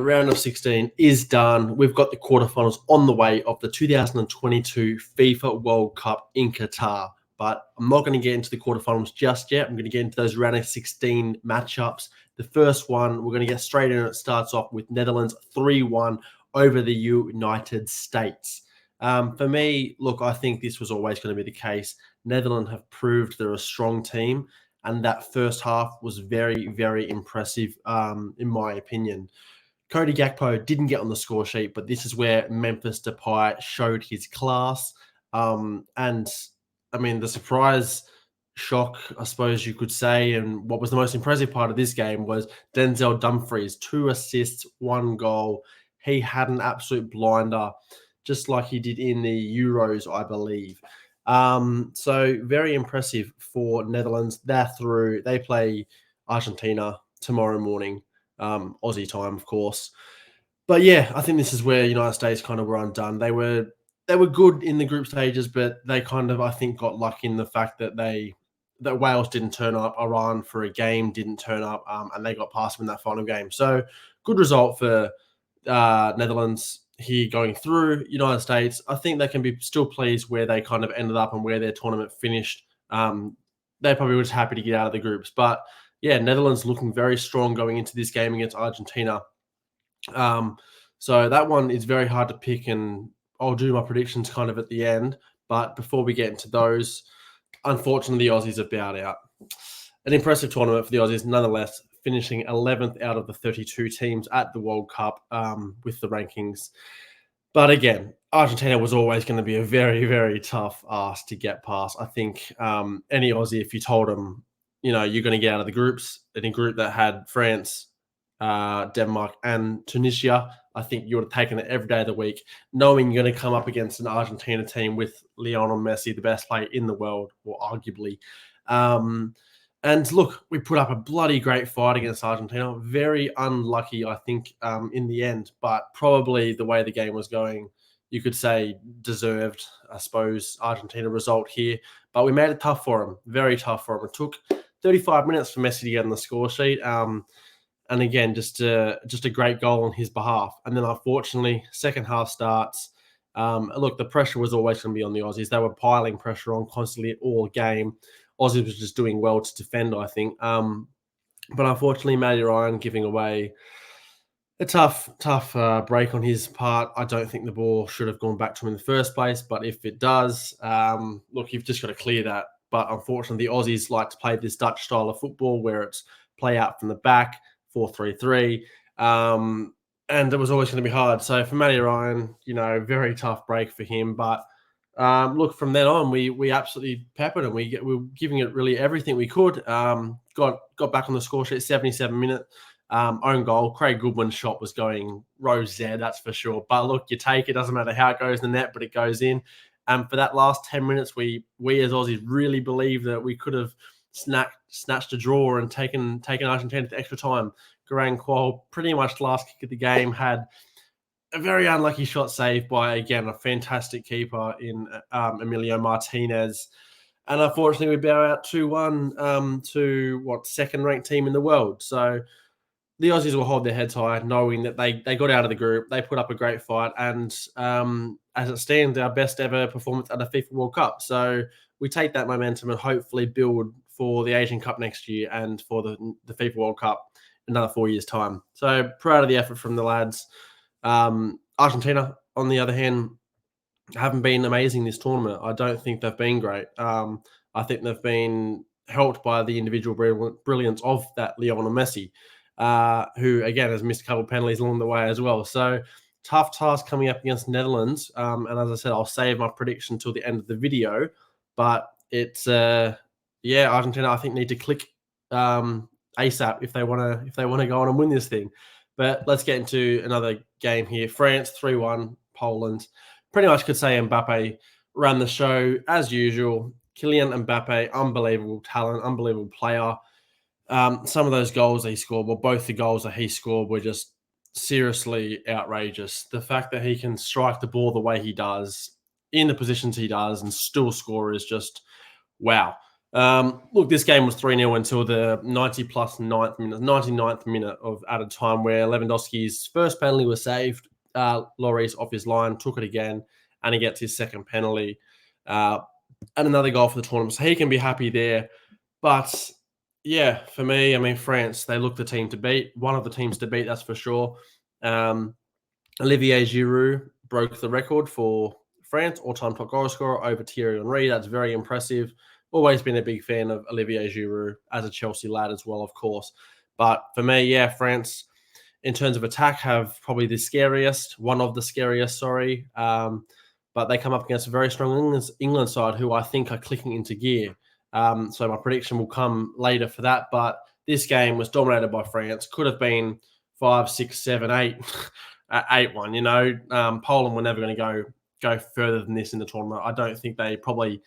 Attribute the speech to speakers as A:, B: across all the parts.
A: round of 16 is done. We've got the quarterfinals on the way of the 2022 FIFA World Cup in Qatar. But I'm not going to get into the quarterfinals just yet. I'm going to get into those round of 16 matchups. The first one, we're going to get straight in. It starts off with Netherlands 3-1 over the United States. For me, look, I think this was always going to be the case. Netherlands have proved they're a strong team, and that first half was very, very impressive, in my opinion. Cody Gakpo didn't get on the score sheet, but this is where Memphis Depay showed his class. And, I mean, the surprise shock, I suppose you could say, and what was the most impressive part of this game was Denzel Dumfries, 2 assists, 1 goal. He had an absolute blinder, just like he did in the Euros, I believe. So very impressive for Netherlands. They're through. They play Argentina tomorrow morning, Aussie time, of course. But yeah, I think this is where United States kind of were undone. They were good in the group stages, but they kind of, I think, got lucky in the fact that that Wales didn't turn up, Iran for a game didn't turn up, and they got past them in that final game. So good result for Netherlands here going through. United States, I think they can be still pleased where they kind of ended up and where their tournament finished. They probably were just happy to get out of the groups. But yeah, Netherlands looking very strong going into this game against Argentina. So that one is very hard to pick, and I'll do my predictions kind of at the end. But before we get into those, unfortunately, the Aussies are bowed out. An impressive tournament for the Aussies, nonetheless, finishing 11th out of the 32 teams at the World Cup with the rankings. But again, Argentina was always going to be a very, very tough ask to get past. I think any Aussie, if you told them, you're going to get out of the groups, in a group that had France, Denmark, and Tunisia, I think you would have taken it every day of the week, knowing you're going to come up against an Argentina team with Lionel Messi, the best player in the world, or arguably. And look, we put up a bloody great fight against Argentina. Very unlucky, I think, in the end, but probably the way the game was going, you could say deserved, I suppose, Argentina result here. But we made it tough for them, very tough for them. It took 35 minutes for Messi to get on the score sheet. And again, just a great goal on his behalf. And then unfortunately, second half starts. Look, the pressure was always going to be on the Aussies. They were piling pressure on constantly all game. Aussies was just doing well to defend, I think. But unfortunately, Matty Ryan giving away a tough break on his part. I don't think the ball should have gone back to him in the first place. But if it does, look, you've just got to clear that. But unfortunately, the Aussies like to play this Dutch style of football where it's play out from the back, 4-3-3. And it was always going to be hard. So for Matty Ryan, very tough break for him. But look, from then on, we absolutely peppered him. We were giving it really everything we could. Got back on the score sheet, 77 minute own goal. Craig Goodwin's shot was going row Z, that's for sure. But look, you take it. Doesn't matter how it goes in the net, but it goes in. And for that last 10 minutes, we as Aussies really believed that we could have snatched a draw and taken Argentina to extra time. Garang Kuol, pretty much the last kick of the game, had a very unlucky shot saved by, again, a fantastic keeper in Emilio Martinez. And unfortunately, we bow out 2-1 to, second-ranked team in the world. So the Aussies will hold their heads high, knowing that they got out of the group, they put up a great fight, and as it stands, our best ever performance at a FIFA World Cup. So we take that momentum and hopefully build for the Asian Cup next year and for the FIFA World Cup in another 4 years' time. So proud of the effort from the lads. Argentina, on the other hand, haven't been amazing this tournament. I don't think they've been great. I think they've been helped by the individual brilliance of that Lionel Messi, who, again, has missed a couple of penalties along the way as well. So tough task coming up against Netherlands. And as I said, I'll save my prediction till the end of the video. But it's, Argentina, I think, need to click ASAP if they want to go on and win this thing. But let's get into another game here. France 3-1, Poland. Pretty much could say Mbappe ran the show as usual. Kylian Mbappe, unbelievable talent, unbelievable player. Some of those goals that he scored, well, both the goals that he scored were just seriously outrageous. The fact that he can strike the ball the way he does, in the positions he does, and still score is just wow. Look, this game was 3-0 until the 90 plus 99th minute of added time, where Lewandowski's first penalty was saved. Lloris off his line, took it again, and he gets his second penalty. And another goal for the tournament. So he can be happy there. But yeah, for me, I mean, France, they look the team to beat. One of the teams to beat, that's for sure. Olivier Giroud broke the record for France, all-time top goal scorer over Thierry Henry. That's very impressive. Always been a big fan of Olivier Giroud as a Chelsea lad as well, of course. But for me, yeah, France, in terms of attack, have probably one of the scariest, sorry. But they come up against a very strong England side who I think are clicking into gear. So my prediction will come later for that. But this game was dominated by France. Could have been 5, 6, 7, 8, 8-1. You know, Poland were never going to go further than this in the tournament. I don't think they probably,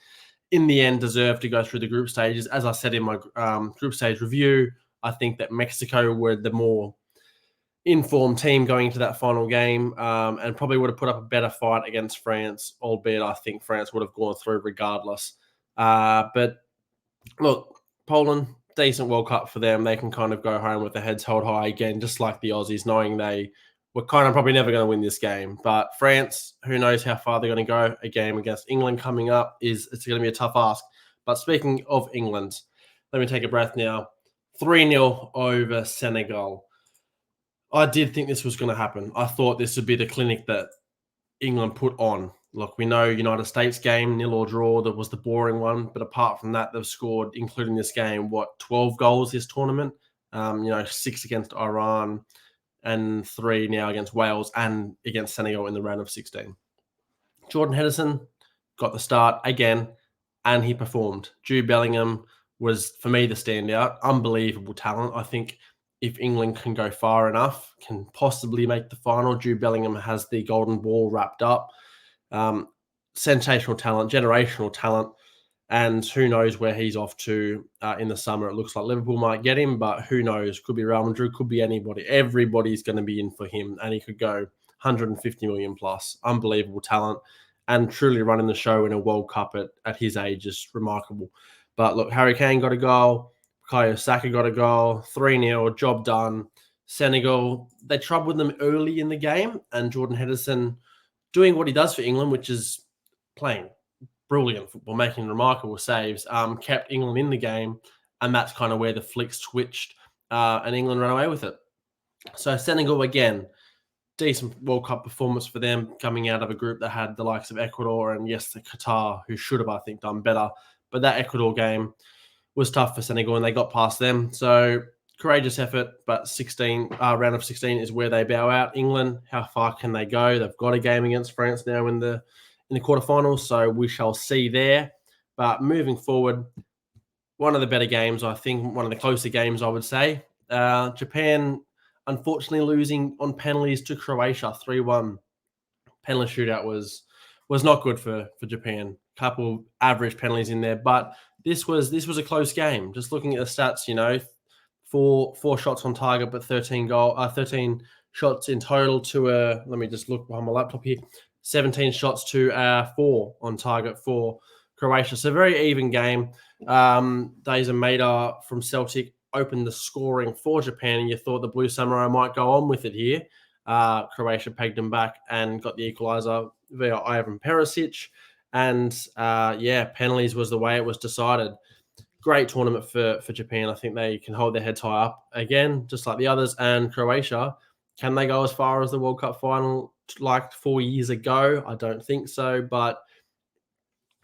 A: in the end, deserve to go through the group stages. As I said in my group stage review, I think that Mexico were the more informed team going into that final game, and probably would have put up a better fight against France, albeit I think France would have gone through regardless. But look, Poland, decent World Cup for them. They can kind of go home with their heads held high again, just like the Aussies, knowing they were kind of probably never going to win this game. But France, who knows how far they're going to go. A game against England coming up it's going to be a tough ask. But speaking of England, let me take a breath now. 3-0 over Senegal. I did think this was going to happen. I thought this would be the clinic that England put on. Look, we know United States game, 0 or draw, that was the boring one. But apart from that, they've scored, including this game, 12 goals this tournament? 6 against Iran and 3 now against Wales and against Senegal in the round of 16. Jordan Henderson got the start again, and he performed. Jude Bellingham was, for me, the standout. Unbelievable talent. I think if England can go far enough, can possibly make the final, Jude Bellingham has the golden ball wrapped up. Sensational talent, generational talent, and who knows where he's off to in the summer. It looks like Liverpool might get him, but who knows? Could be Real Madrid, could be anybody. Everybody's going to be in for him, and he could go 150 million plus. Unbelievable talent, and truly running the show in a World Cup at his age is remarkable. But look, Harry Kane got a goal. Bukayo Saka got a goal, 3-0, job done. Senegal, they troubled them early in the game, and Jordan Henderson doing what he does for England, which is playing brilliant football, making remarkable saves, kept England in the game, and that's kind of where the flick switched, and England ran away with it. So Senegal, again, decent World Cup performance for them, coming out of a group that had the likes of Ecuador and, yes, the Qatar, who should have, I think, done better. But that Ecuador game was tough for Senegal, and they got past them. So courageous effort, but round of 16 is where they bow out. England, how far can they go? They've got a game against France now in the quarterfinals, so we shall see there. But moving forward, one of the better games, I think, one of the closer games, I would say. Japan, unfortunately, losing on penalties to Croatia, 3-1. Penalty shootout was not good for Japan. Couple average penalties in there, but this was a close game. Just looking at the stats, four shots on target, but 13 shots in total to let me just look behind my laptop here. 17 shots to 4 on target for Croatia. So very even game. Dejan Mader from Celtic opened the scoring for Japan, and you thought the Blue Samurai might go on with it here. Croatia pegged them back and got the equaliser via Ivan Perisic. And penalties was the way it was decided. Great tournament for Japan. I think they can hold their heads high up again, just like the others. And Croatia, can they go as far as the World Cup final like 4 years ago? I don't think so, but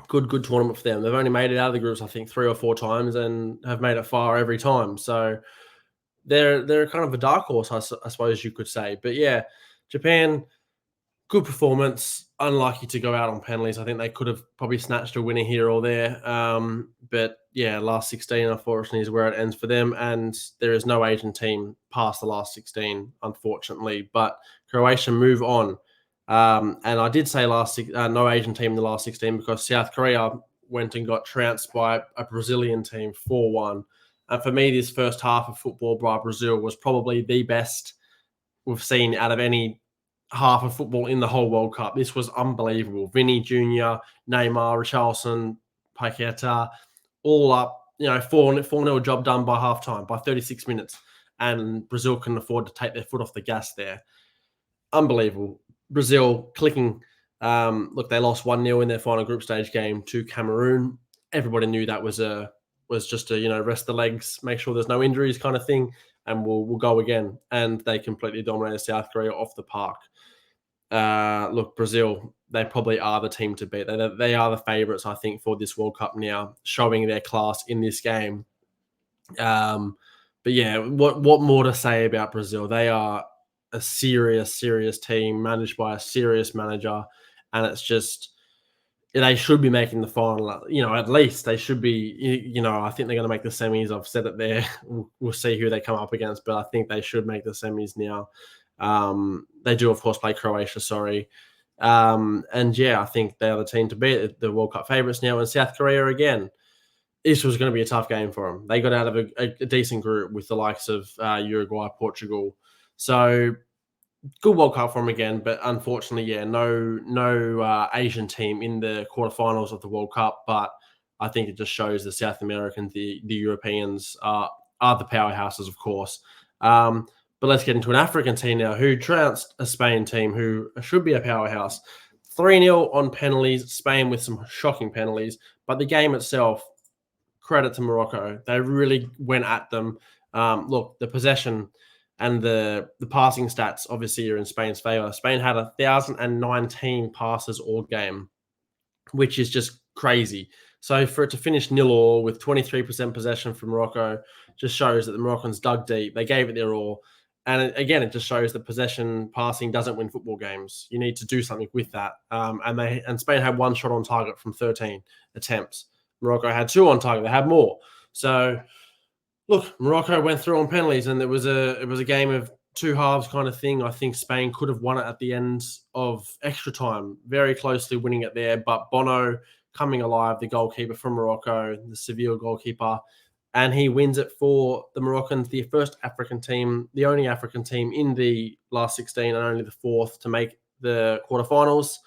A: good tournament for them. They've only made it out of the groups, I think, 3 or 4 times and have made it far every time. So they're kind of a dark horse, I suppose you could say. But yeah, Japan, good performance. Unlucky to go out on penalties. I think they could have probably snatched a winner here or there. But yeah, last 16, unfortunately, is where it ends for them. And there is no Asian team past the last 16, unfortunately. But Croatia move on. And I did say no Asian team in the last 16 because South Korea went and got trounced by a Brazilian team 4-1. And for me, this first half of football by Brazil was probably the best we've seen out of any half of football in the whole World Cup. This was unbelievable. Vinny Jr., Neymar, Richarlison, Paqueta, all up, 4-0 job done by halftime, by 36 minutes. And Brazil can afford to take their foot off the gas there. Unbelievable. Brazil clicking. Look, they lost 1-0 in their final group stage game to Cameroon. Everybody knew that was just a rest the legs, make sure there's no injuries kind of thing, and we'll go again. And they completely dominated South Korea off the park. Look, Brazil, they probably are the team to beat. They are the favourites, I think, for this World Cup now, showing their class in this game. But yeah, what more to say about Brazil? They are a serious team managed by a serious manager, and it's just they should be making the final. At least they should be. I think they're going to make the semis. I've said it there. We'll see who they come up against, but I think they should make the semis now. They do, of course, play Croatia. Sorry. And yeah, I think they're the team to beat, the World Cup favourites now. And South Korea again. This was going to be a tough game for them. They got out of a decent group with the likes of Uruguay, Portugal. So good World Cup for them again, but unfortunately, yeah, no Asian team in the quarterfinals of the World Cup. But I think it just shows the South Americans, the Europeans are the powerhouses, of course. But let's get into an African team now who trounced a Spain team who should be a powerhouse. 3-0 on penalties, Spain with some shocking penalties. But the game itself, credit to Morocco. They really went at them. Look, the possession and the passing stats obviously are in Spain's favour. Spain had 1,019 passes all game, which is just crazy. So for it to finish 0-0 with 23% possession from Morocco just shows that the Moroccans dug deep. They gave it their all. And again, it just shows that possession passing doesn't win football games. You need to do something with that. And Spain had 1 shot on target from 13 attempts. Morocco had 2 on target. They had more. So, look, Morocco went through on penalties, and it was a game of 2 halves kind of thing. I think Spain could have won it at the end of extra time, very closely winning it there. But Bono coming alive, the goalkeeper from Morocco, the Seville goalkeeper, and he wins it for the Moroccans, the first African team, the only African team in the last 16 and only the 4th to make the quarterfinals.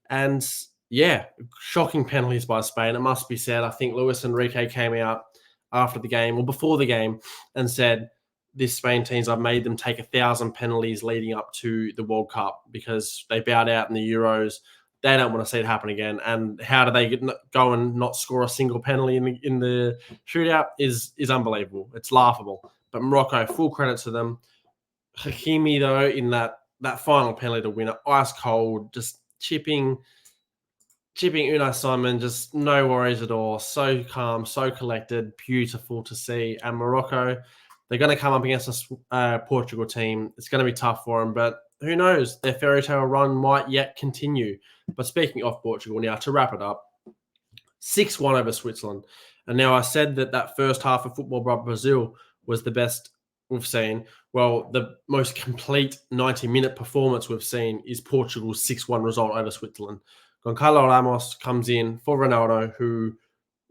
A: And yeah, shocking penalties by Spain. It must be said. I think Luis Enrique came out after the game or before the game and said, this Spain teams, I've made them take 1,000 penalties leading up to the World Cup because they bowed out in the Euros. They don't want to see it happen again. And how do they go and not score a single penalty in the shootout is unbelievable. It's laughable. But Morocco, full credit to them. Hakimi, though, in that final penalty to win it, ice cold, just chipping Unai Simon, just no worries at all. So calm, so collected, beautiful to see. And Morocco, they're going to come up against a Portugal team. It's going to be tough for them, but who knows? Their fairy tale run might yet continue. But speaking of Portugal now, to wrap it up, 6-1 over Switzerland. And now I said that first half of football by Brazil was the best we've seen. Well, the most complete 90-minute performance we've seen is Portugal's 6-1 result over Switzerland. Goncalo Ramos comes in for Ronaldo, who,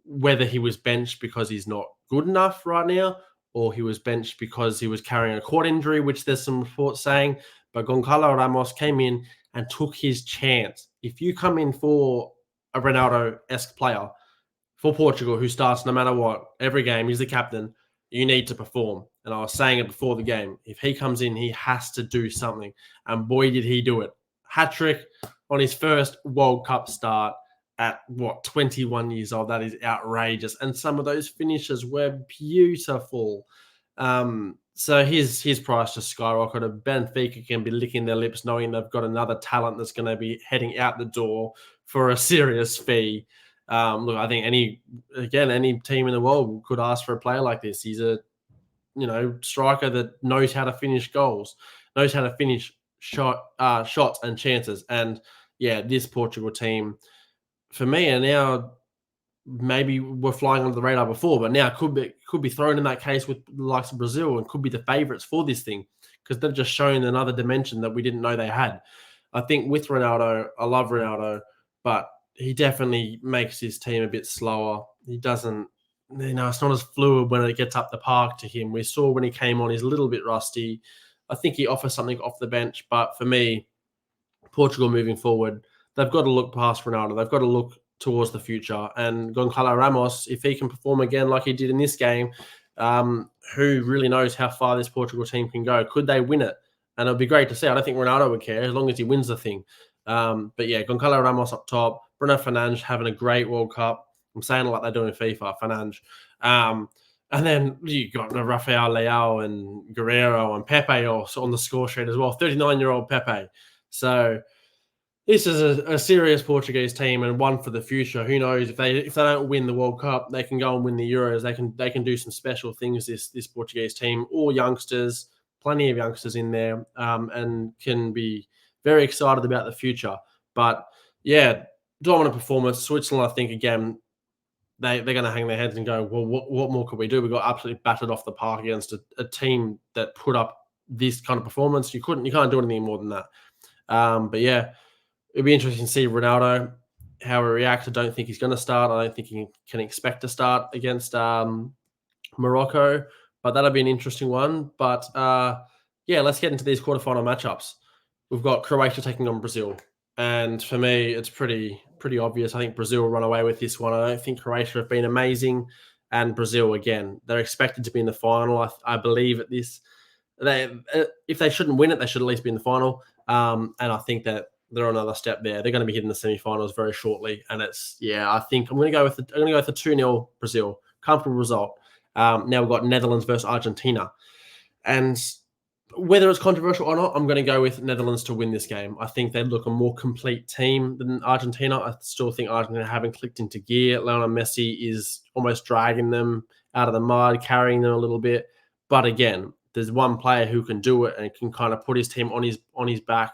A: whether he was benched because he's not good enough right now, or he was benched because he was carrying a quad injury, which there's some reports saying, but Goncalo Ramos came in and took his chance. If you come in for a Ronaldo-esque player for Portugal who starts no matter what, every game, he's the captain, you need to perform. And I was saying it before the game. If he comes in, he has to do something. And boy, did he do it. Hat-trick on his first World Cup start at, 21 years old. That is outrageous. And some of those finishes were beautiful. So his price just skyrocketed. Benfica can be licking their lips knowing they've got another talent that's going to be heading out the door for a serious fee. Look, I think any team in the world could ask for a player like this. He's a striker that knows how to finish goals, knows how to finish shots and chances. And yeah, this Portugal team, for me, are now maybe we're flying under the radar before, but now could be thrown in that case with the likes of Brazil and could be the favourites for this thing because they've just shown another dimension that we didn't know they had. I think with Ronaldo, I love Ronaldo, but he definitely makes his team a bit slower. He doesn't, it's not as fluid when it gets up the park to him. We saw when he came on, he's a little bit rusty. I think he offers something off the bench, but for me, Portugal moving forward, they've got to look past Ronaldo. They've got to look towards the future. And Goncalo Ramos, if he can perform again like he did in this game, who really knows how far this Portugal team can go? Could they win it? And it'll be great to see. I don't think Ronaldo would care as long as he wins the thing. But yeah, Goncalo Ramos up top, Bruno Fernandes having a great World Cup. I'm saying it like they're doing FIFA, Fernandes. And then you got Rafael Leao and Guerrero and Pepe also on the score sheet as well. 39-year-old Pepe. So this is a serious Portuguese team and one for the future. Who knows if they don't win the World Cup, they can go and win the Euros. They can do some special things. This Portuguese team, all youngsters, plenty of youngsters in there, and can be very excited about the future. But yeah, dominant performance. Switzerland, I think again, they're going to hang their heads and go, well, what more could we do? We got absolutely battered off the park against a team that put up this kind of performance. You can't do anything more than that. But yeah. It'd be interesting to see Ronaldo, how he reacts. I don't think he's going to start. I don't think he can expect to start against Morocco, but that'll be an interesting one. But yeah, let's get into these quarterfinal matchups. We've got Croatia taking on Brazil. And for me, it's pretty obvious. I think Brazil will run away with this one. I don't think Croatia have been amazing. And Brazil, again, they're expected to be in the final. I believe at this. If they shouldn't win it, they should at least be in the final. And I think that they're on another step there. They're going to be hitting the semi-finals very shortly, and I think I'm going to go with the 2-0 Brazil, comfortable result. Now we've got Netherlands versus Argentina, and whether it's controversial or not, I'm going to go with Netherlands to win this game. I think they look a more complete team than Argentina. I still think Argentina haven't clicked into gear. Lionel Messi is almost dragging them out of the mud, carrying them a little bit. But again, there's one player who can do it and can kind of put his team on his back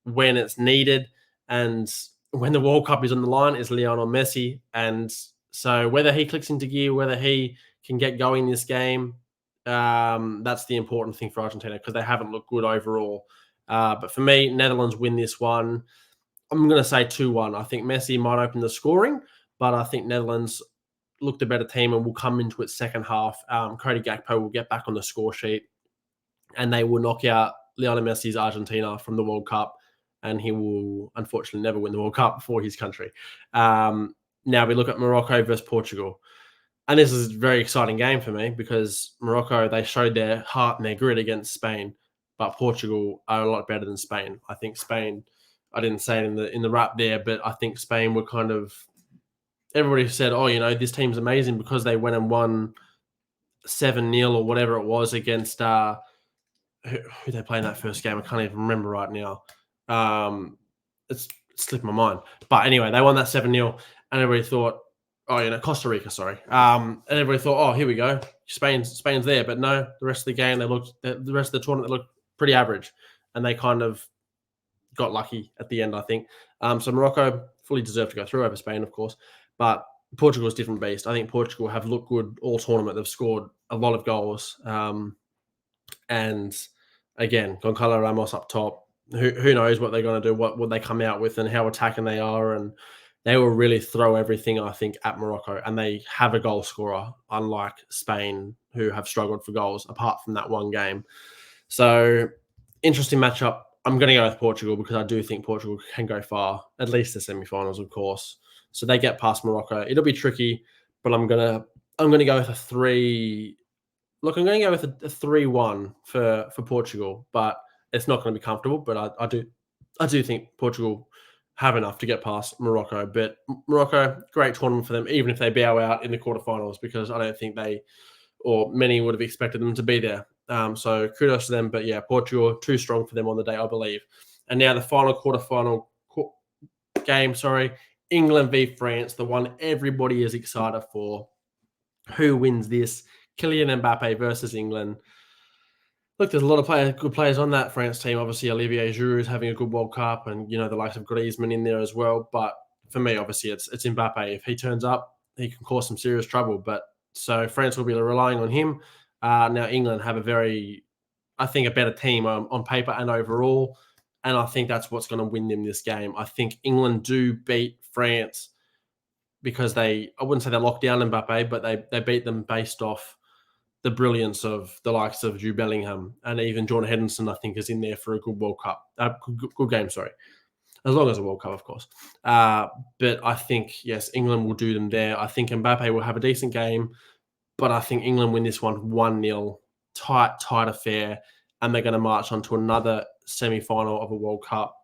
A: when it's needed, and when the World Cup is on the line, is Lionel Messi. And so whether he clicks into gear, whether he can get going this game, that's the important thing for Argentina, because they haven't looked good overall. But for me, Netherlands win this one. I'm going to say 2-1. I think Messi might open the scoring, but I think Netherlands look the better team and will come into its second half. Cody Gakpo will get back on the score sheet, and they will knock out Lionel Messi's Argentina from the World Cup, and he will unfortunately never win the World Cup for his country. Now we look at Morocco versus Portugal. And this is a very exciting game for me, because Morocco, they showed their heart and their grit against Spain, but Portugal are a lot better than Spain. I think Spain, I didn't say it in the wrap there, but I think Spain were kind of, everybody said, oh, this team's amazing because they went and won 7-0 or whatever it was against who they play in that first game. I can't even remember right now. It's slipped my mind. But anyway, they won that 7-0, and everybody thought, Costa Rica, sorry. And everybody thought, here we go. Spain's there. But no, the rest of the game, the rest of the tournament, they looked pretty average. And they kind of got lucky at the end, I think. So Morocco fully deserved to go through over Spain, of course. But Portugal's a different beast. I think Portugal have looked good all tournament. They've scored a lot of goals. And again, Goncalo Ramos up top. Who knows what they're going to do, what they come out with, and how attacking they are. And they will really throw everything, I think, at Morocco. And they have a goal scorer, unlike Spain, who have struggled for goals apart from that one game. So, interesting matchup. I'm going to go with Portugal, because I do think Portugal can go far, at least the semi-finals, of course. So they get past Morocco. It'll be tricky, but I'm going to go with a 3. Look, I'm going to go with a 3-1 for Portugal, but it's not going to be comfortable. But I do think Portugal have enough to get past Morocco. But Morocco, great tournament for them, even if they bow out in the quarterfinals, because I don't think many would have expected them to be there. So kudos to them. But yeah, Portugal, too strong for them on the day, I believe. And now the final quarterfinal game, England v France, the one everybody is excited for. Who wins this? Kylian Mbappe versus England. Look, there's a lot of good players on that France team. Obviously, Olivier Giroud is having a good World Cup, and the likes of Griezmann in there as well. But for me, obviously, it's Mbappe. If he turns up, he can cause some serious trouble. But so France will be relying on him. Now England have a better team on paper and overall, and I think that's what's going to win them this game. I think England do beat France because I wouldn't say they locked down Mbappe, but they beat them based off the brilliance of the likes of Jude Bellingham, and even Jordan Henderson, I think, is in there for a good World Cup. Good game, sorry. as long as a World Cup, of course. But I think, yes, England will do them there. I think Mbappe will have a decent game, but I think England win this one 1-0, tight affair, and they're going to march on to another semi-final of a World Cup.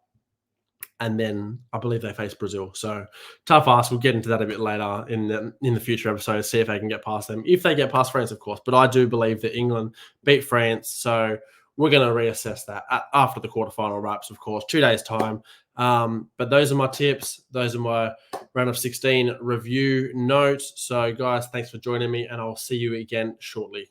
A: And then I believe they face Brazil. So tough ask. We'll get into that a bit later in the future episodes, see if they can get past them. If they get past France, of course. But I do believe that England beat France. So we're going to reassess that after the quarterfinal wraps, of course, 2 days' time. But those are my tips. Those are my round of 16 review notes. So, guys, thanks for joining me, and I'll see you again shortly.